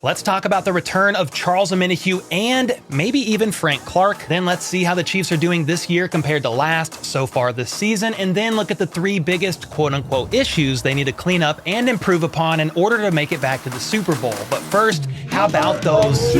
Let's talk about the return of Charles Omenihu and maybe even Frank Clark. Then let's see how the Chiefs are doing this year compared to last so far this season, and then look at the three biggest quote-unquote issues they need to clean up and improve upon in order to make it back to the Super Bowl. But first, how about those?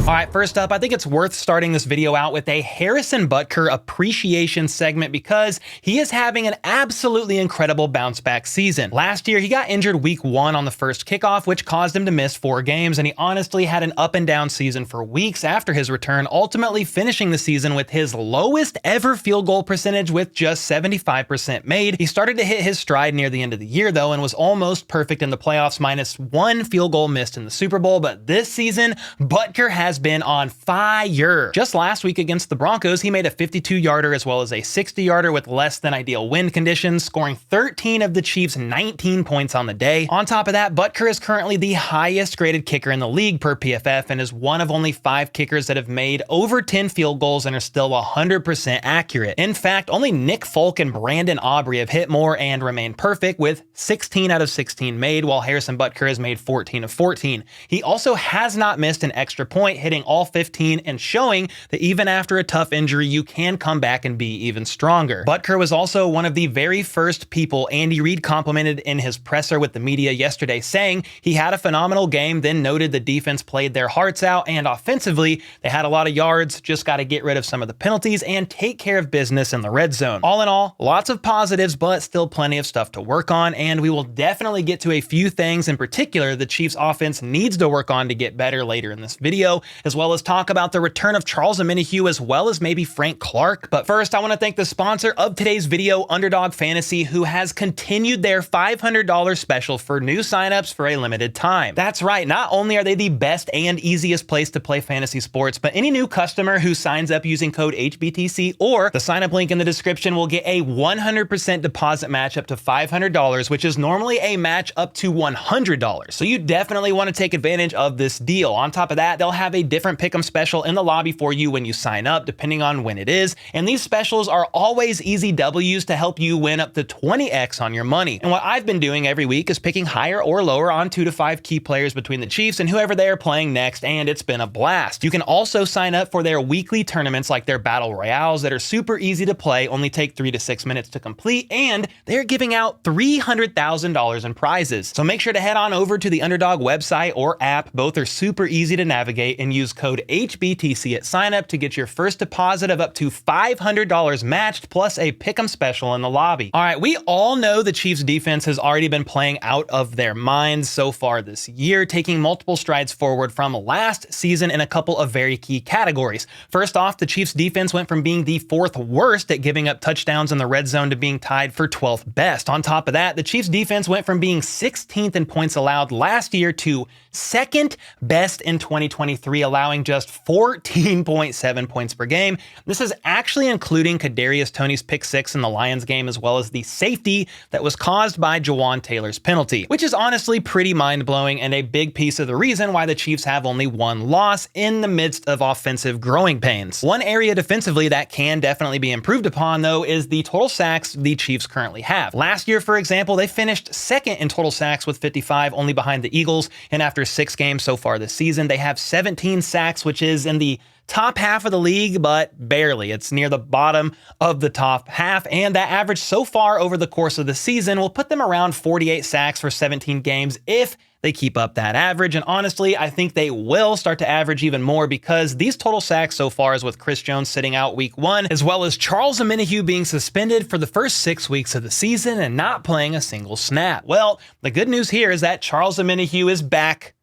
All right, first up, I think it's worth starting this video out with a Harrison Butker appreciation segment because he is having an absolutely incredible bounce back season. Last year, he got injured week 1 on the first kickoff, which caused him to miss 4 games, and he honestly had an up and down season for weeks after his return, ultimately finishing the season with his lowest ever field goal percentage with just 75% made. He started to hit his stride near the end of the year though, and was almost perfect in the playoffs, minus 1 field goal missed in the Super Bowl, but this season, Butker has been on fire. Just last week against the Broncos, he made a 52-yarder as well as a 60-yarder with less than ideal wind conditions, scoring 13 of the Chiefs' 19 points on the day. On top of that, Butker is currently the highest graded kicker in the league per PFF and is one of only 5 kickers that have made over 10 field goals and are still 100% accurate. In fact, only Nick Folk and Brandon Aubrey have hit more and remained perfect with 16 out of 16 made, while Harrison Butker has made 14 of 14. He also has not missed an extra point, hitting all 15 and showing that even after a tough injury, you can come back and be even stronger. Butker was also one of the very first people Andy Reid complimented in his presser with the media yesterday, saying he had a phenomenal game, then noted the defense played their hearts out, and offensively, they had a lot of yards, just got to get rid of some of the penalties and take care of business in the red zone. All in all, lots of positives, but still plenty of stuff to work on, and we will definitely get to a few things in particular the Chiefs offense needs to work on to get better later in this video, as well as talk about the return of Charles Omenihu as well as maybe Frank Clark. But first, I want to thank the sponsor of today's video, Underdog Fantasy, who has continued their $500 special for new signups for a limited time. That's right, not only are they the best and easiest place to play fantasy sports, but any new customer who signs up using code HBTC or the sign up link in the description will get a 100% deposit match up to $500, which is normally a match up to $100. So you definitely want to take advantage of this deal. On top of that, they'll have a different pick'em special in the lobby for you when you sign up, depending on when it is. And these specials are always easy W's to help you win up to 20x on your money. And what I've been doing every week is picking higher or lower on 2 to 5 key players between the Chiefs and whoever they are playing next, and it's been a blast. You can also sign up for their weekly tournaments like their battle royales that are super easy to play, only take 3 to 6 minutes to complete, and they're giving out $300,000 in prizes. So make sure to head on over to the Underdog website or app. Both are super easy to navigate, and use code HBTC at sign up to get your first deposit of up to $500 matched, plus a pick'em special in the lobby. All right, we all know the Chiefs defense has already been playing out of their minds so far this year, taking multiple strides forward from last season in a couple of very key categories. First off, the Chiefs defense went from being the 4th worst at giving up touchdowns in the red zone to being tied for 12th best. On top of that, the Chiefs defense went from being 16th in points allowed last year to 2nd best in 2023, allowing just 14.7 points per game. This is actually including Kadarius Toney's pick 6 in the Lions game, as well as the safety that was caused by Jawan Taylor's penalty, which is honestly pretty mind-blowing and a big piece of the reason why the Chiefs have only 1 loss in the midst of offensive growing pains. One area defensively that can definitely be improved upon, though, is the total sacks the Chiefs currently have. Last year, for example, they finished 2nd in total sacks with 55, only behind the Eagles, and after 6 games so far this season, they have 17 sacks, which is in the top half of the league, but barely. It's near the bottom of the top half, and that average so far over the course of the season will put them around 48 sacks for 17 games if they keep up that average. And honestly, I think they will start to average even more because these total sacks so far is with Chris Jones sitting out week 1, as well as Charles Omenihu being suspended for the first 6 weeks of the season and not playing a single snap. Well, the good news here is that Charles Omenihu is back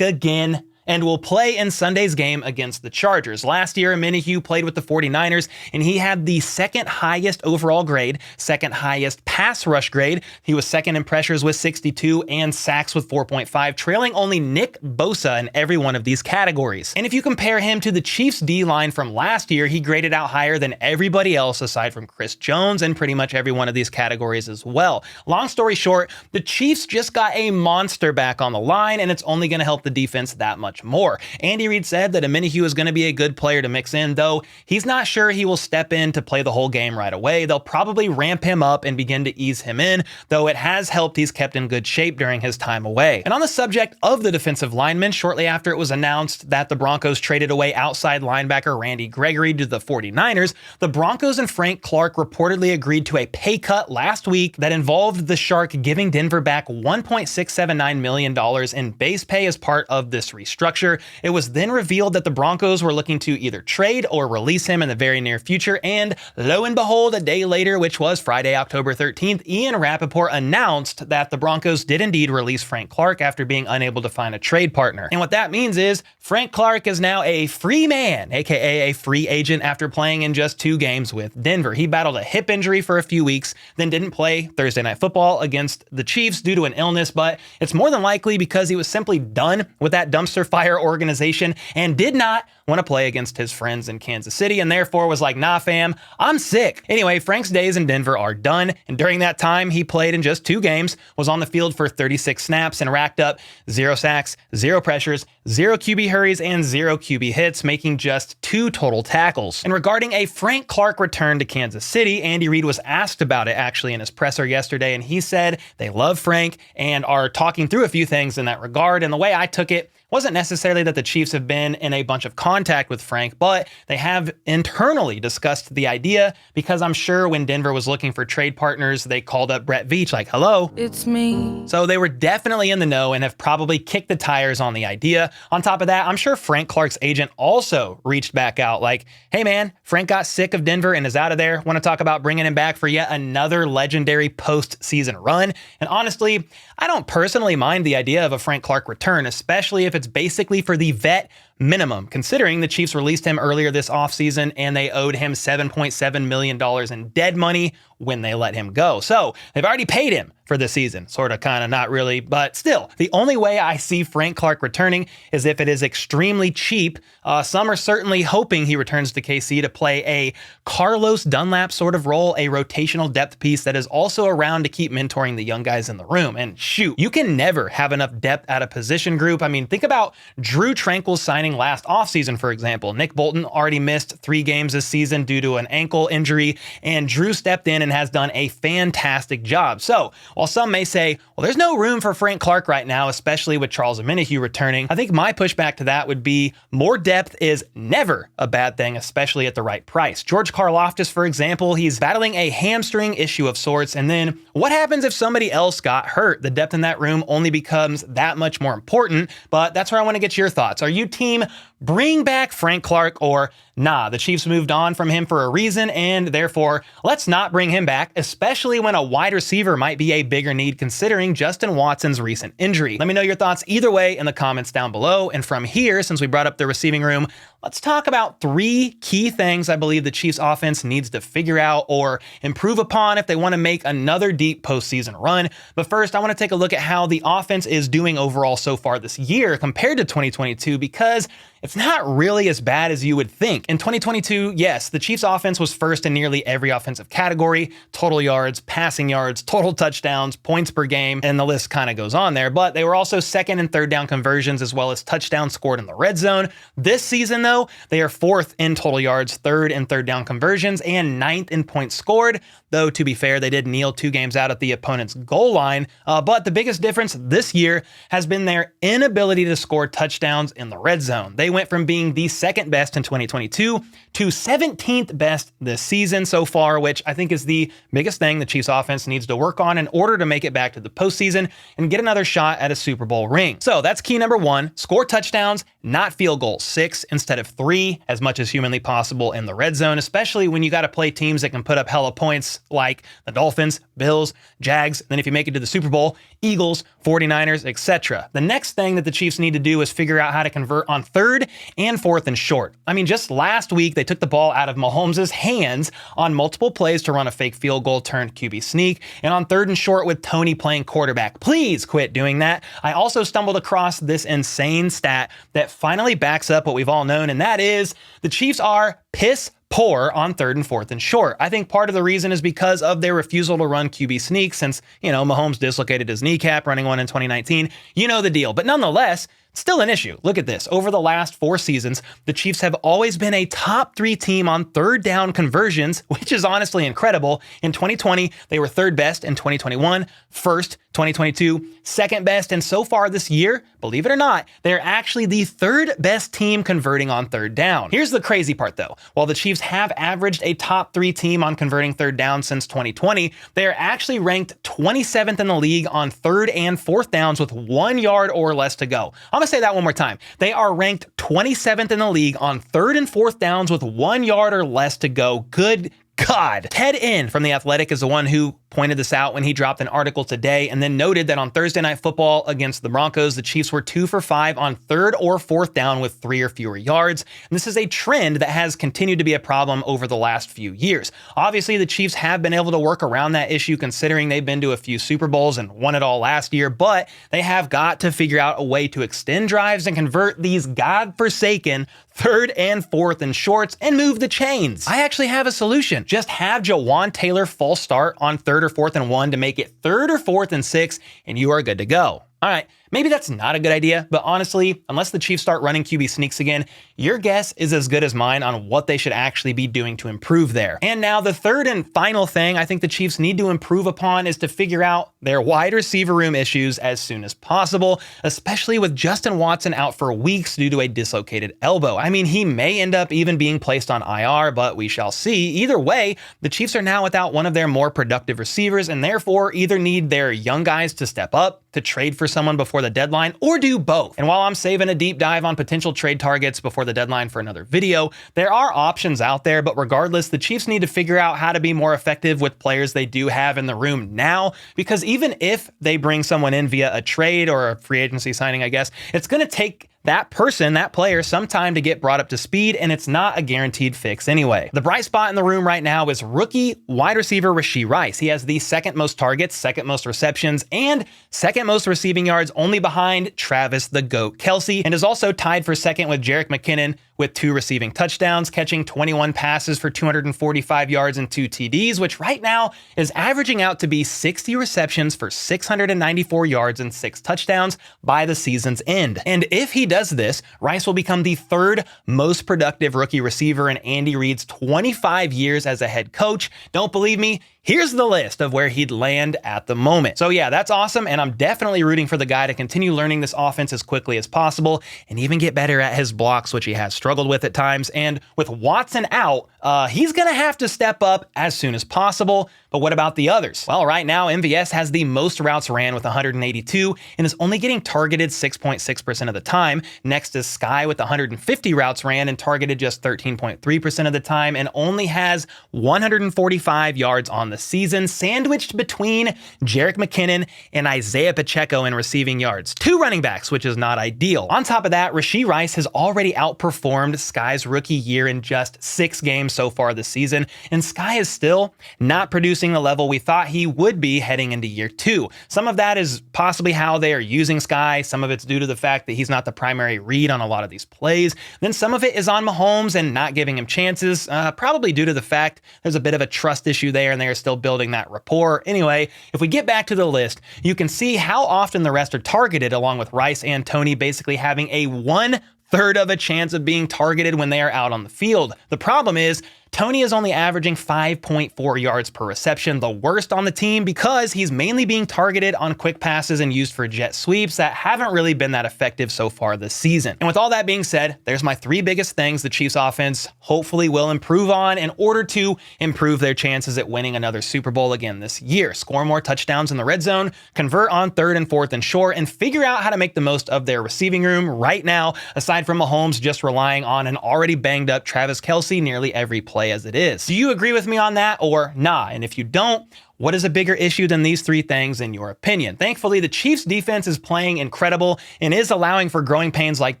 again, and will play in Sunday's game against the Chargers. Last year, Omenihu played with the 49ers, and he had the 2nd highest overall grade, 2nd highest pass rush grade. He was 2nd in pressures with 62 and sacks with 4.5, trailing only Nick Bosa in every one of these categories. And if you compare him to the Chiefs D-line from last year, he graded out higher than everybody else aside from Chris Jones and pretty much every one of these categories as well. Long story short, the Chiefs just got a monster back on the line, and it's only going to help the defense that much much more. Andy Reid said that Omenihu is going to be a good player to mix in, though he's not sure he will step in to play the whole game right away. They'll probably ramp him up and begin to ease him in, though it has helped he's kept in good shape during his time away. And on the subject of the defensive linemen, shortly after it was announced that the Broncos traded away outside linebacker Randy Gregory to the 49ers, the Broncos and Frank Clark reportedly agreed to a pay cut last week that involved the Shark giving Denver back $1.679 million in base pay as part of this restructure. It was then revealed that the Broncos were looking to either trade or release him in the very near future, and lo and behold, a day later, which was Friday, October 13th, Ian Rappaport announced that the Broncos did indeed release Frank Clark after being unable to find a trade partner. And what that means is Frank Clark is now a free man, aka a free agent, after playing in just 2 games with Denver. He battled a hip injury for a few weeks, then didn't play Thursday Night Football against the Chiefs due to an illness, but it's more than likely because he was simply done with that dumpster fire organization and did not want to play against his friends in Kansas City, and therefore was like, nah fam, I'm sick. Anyway, Frank's days in Denver are done, and during that time, he played in just 2 games, was on the field for 36 snaps, and racked up 0 sacks, 0 pressures, 0 QB hurries, and 0 QB hits, making just 2 total tackles. And regarding a Frank Clark return to Kansas City, Andy Reid was asked about it actually in his presser yesterday, and he said they love Frank and are talking through a few things in that regard. And the way I took it wasn't necessarily that the Chiefs have been in a bunch of contact with Frank, but they have internally discussed the idea, because I'm sure when Denver was looking for trade partners, they called up Brett Veach like, hello, it's me. So they were definitely in the know and have probably kicked the tires on the idea. On top of that, I'm sure Frank Clark's agent also reached back out like, hey man, Frank got sick of Denver and is out of there. Want to talk about bringing him back for yet another legendary postseason run? And honestly, I don't personally mind the idea of a Frank Clark return, especially if it's basically for the vet minimum, considering the Chiefs released him earlier this offseason and they owed him $7.7 million in dead money when they let him go. So they've already paid him for the season. Sort of, kind of, not really, but still. The only way I see Frank Clark returning is if it is extremely cheap. Some are certainly hoping he returns to KC to play a Carlos Dunlap sort of role, a rotational depth piece that is also around to keep mentoring the young guys in the room. And shoot, you can never have enough depth at a position group. I mean, think about Drew Tranquill's signing last offseason, for example. Nick Bolton already missed 3 games this season due to an ankle injury, and Drew stepped in and has done a fantastic job. So while some may say, well, there's no room for Frank Clark right now, especially with Charles Omenihu returning, I think my pushback to that would be more depth is never a bad thing, especially at the right price. George Karlaftis, for example, he's battling a hamstring issue of sorts, and then what happens if somebody else got hurt? The depth in that room only becomes that much more important, but that's where I want to get your thoughts. Are you team bring back Frank Clark, or nah, the Chiefs moved on from him for a reason, and therefore let's not bring him back, especially when a wide receiver might be a bigger need considering Justin Watson's recent injury? Let me know your thoughts either way in the comments down below. And from here, since we brought up the receiving room, let's talk about 3 key things I believe the Chiefs offense needs to figure out or improve upon if they want to make another deep postseason run. But first, I want to take a look at how the offense is doing overall so far this year compared to 2022, because it's not really as bad as you would think. In 2022, yes, the Chiefs offense was first in nearly every offensive category: total yards, passing yards, total touchdowns, points per game, and the list kind of goes on there. But they were also second in third down conversions as well as touchdowns scored in the red zone. This season, though, they are 4th in total yards, 3rd in third down conversions, and 9th in points scored. Though, to be fair, they did kneel 2 games out at the opponent's goal line. But the biggest difference this year has been their inability to score touchdowns in the red zone. They went from being the 2nd best in 2022 to 17th best this season so far, which I think is the biggest thing the Chiefs offense needs to work on in order to make it back to the postseason and get another shot at a Super Bowl ring. So that's key number 1, score touchdowns, not field goals, 6 instead of 3, as much as humanly possible in the red zone, especially when you got to play teams that can put up hella points like the Dolphins, Bills, Jags, then if you make it to the Super Bowl, Eagles, 49ers, etc. The next thing that the Chiefs need to do is figure out how to convert on 3rd and 4th and short. I mean, just last week, they took the ball out of Mahomes' hands on multiple plays to run a fake field goal turned QB sneak, and on 3rd and short with Tony playing quarterback. Please quit doing that. I also stumbled across this insane stat that finally backs up what we've all known, and that is the Chiefs are piss poor on 3rd and 4th and short. I think part of the reason is because of their refusal to run QB sneaks since, Mahomes dislocated his kneecap running one in 2019. You know the deal. But nonetheless, Still an issue. Look at this. Over the last 4 seasons, the Chiefs have always been a top 3 team on third down conversions, which is honestly incredible. In 2020, they were 3rd best. In 2021, 1st. 2022, 2nd best. And so far this year, believe it or not, they're actually the 3rd best team converting on third down. Here's the crazy part though. While the Chiefs have averaged a top 3 team on converting third down since 2020, they are actually ranked 27th in the league on 3rd and 4th downs with 1 yard or less to go. I'm gonna say that one more time. They are ranked 27th in the league on 3rd and 4th downs with 1 yard or less to go. Good God. Ted Inn from The Athletic is the one who pointed this out when he dropped an article today and then noted that on Thursday Night Football against the Broncos, the Chiefs were 2 for 5 on 3rd or 4th down with 3 or fewer yards. And this is a trend that has continued to be a problem over the last few years. Obviously, the Chiefs have been able to work around that issue considering they've been to a few Super Bowls and won it all last year, but they have got to figure out a way to extend drives and convert these godforsaken 3rd and 4th and shorts and move the chains. I actually have a solution. Just have Jawan Taylor false start on 3rd or 4th and 1 to make it 3rd or 4th and 6, and you are good to go. All right, maybe that's not a good idea, but honestly, unless the Chiefs start running QB sneaks again, your guess is as good as mine on what they should actually be doing to improve there. And now the third and final thing I think the Chiefs need to improve upon is to figure out their wide receiver room issues as soon as possible, especially with Justin Watson out for weeks due to a dislocated elbow. I mean, he may end up even being placed on IR, but we shall see. Either way, the Chiefs are now without one of their more productive receivers and therefore either need their young guys to step up, to trade for someone before the deadline, or do both. And while I'm saving a deep dive on potential trade targets before the deadline for another video, there are options out there, but regardless, the Chiefs need to figure out how to be more effective with players they do have in the room now, because even if they bring someone in via a trade or a free agency signing, I guess, it's going to take that person, that player, some time to get brought up to speed, and it's not a guaranteed fix anyway. The bright spot in the room right now is rookie wide receiver Rashee Rice. He has the 2nd most targets, 2nd most receptions, and 2nd most receiving yards, only behind Travis the GOAT Kelce, and is also tied for 2nd with Jerick McKinnon with 2 receiving touchdowns, catching 21 passes for 245 yards and 2 TDs, which right now is averaging out to be 60 receptions for 694 yards and 6 touchdowns by the season's end. And if he does this, Rice will become the 3rd most productive rookie receiver in Andy Reid's 25 years as a head coach. Don't believe me? Here's the list of where he'd land at the moment. So yeah, that's awesome, and I'm definitely rooting for the guy to continue learning this offense as quickly as possible and even get better at his blocks, which he has struggled with at times. And with Watson out, he's gonna have to step up as soon as possible. But what about the others? Well, right now, MVS has the most routes ran with 182 and is only getting targeted 6.6% of the time. Next is Skyy with 150 routes ran and targeted just 13.3% of the time and only has 145 yards on the season, sandwiched between Jerick McKinnon and Isaiah Pacheco in receiving yards. 2 running backs, which is not ideal. On top of that, Rashee Rice has already outperformed Skyy's rookie year in just 6 games so far this season, and Skyy is still not producing the level we thought he would be heading into year 2. Some of that is possibly how they are using Skyy. Some of it's due to the fact that he's not the primary read on a lot of these plays. Then some of it is on Mahomes and not giving him chances, probably due to the fact there's a bit of a trust issue there and they are still building that rapport. Anyway, if we get back to the list, you can see how often the rest are targeted, along with Rice and Toney basically having a 1/3 of a chance of being targeted when they are out on the field. The problem is, Toney is only averaging 5.4 yards per reception, the worst on the team, because he's mainly being targeted on quick passes and used for jet sweeps that haven't really been that effective so far this season. And with all that being said, there's my 3 biggest things the Chiefs offense hopefully will improve on in order to improve their chances at winning another Super Bowl again this year. Score more touchdowns in the red zone, convert on 3rd and 4th and short, and figure out how to make the most of their receiving room right now, aside from Mahomes just relying on an already banged up Travis Kelce nearly every play as it is. Do you agree with me on that or nah? And if you don't, what is a bigger issue than these 3 things in your opinion? Thankfully, the Chiefs defense is playing incredible and is allowing for growing pains like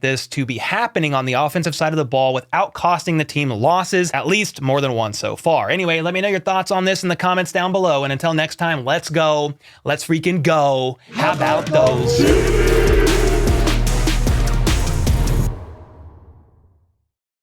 this to be happening on the offensive side of the ball without costing the team losses, at least more than one so far. Anyway, let me know your thoughts on this in the comments down below. And until next time, let's go. Let's freaking go. How about those?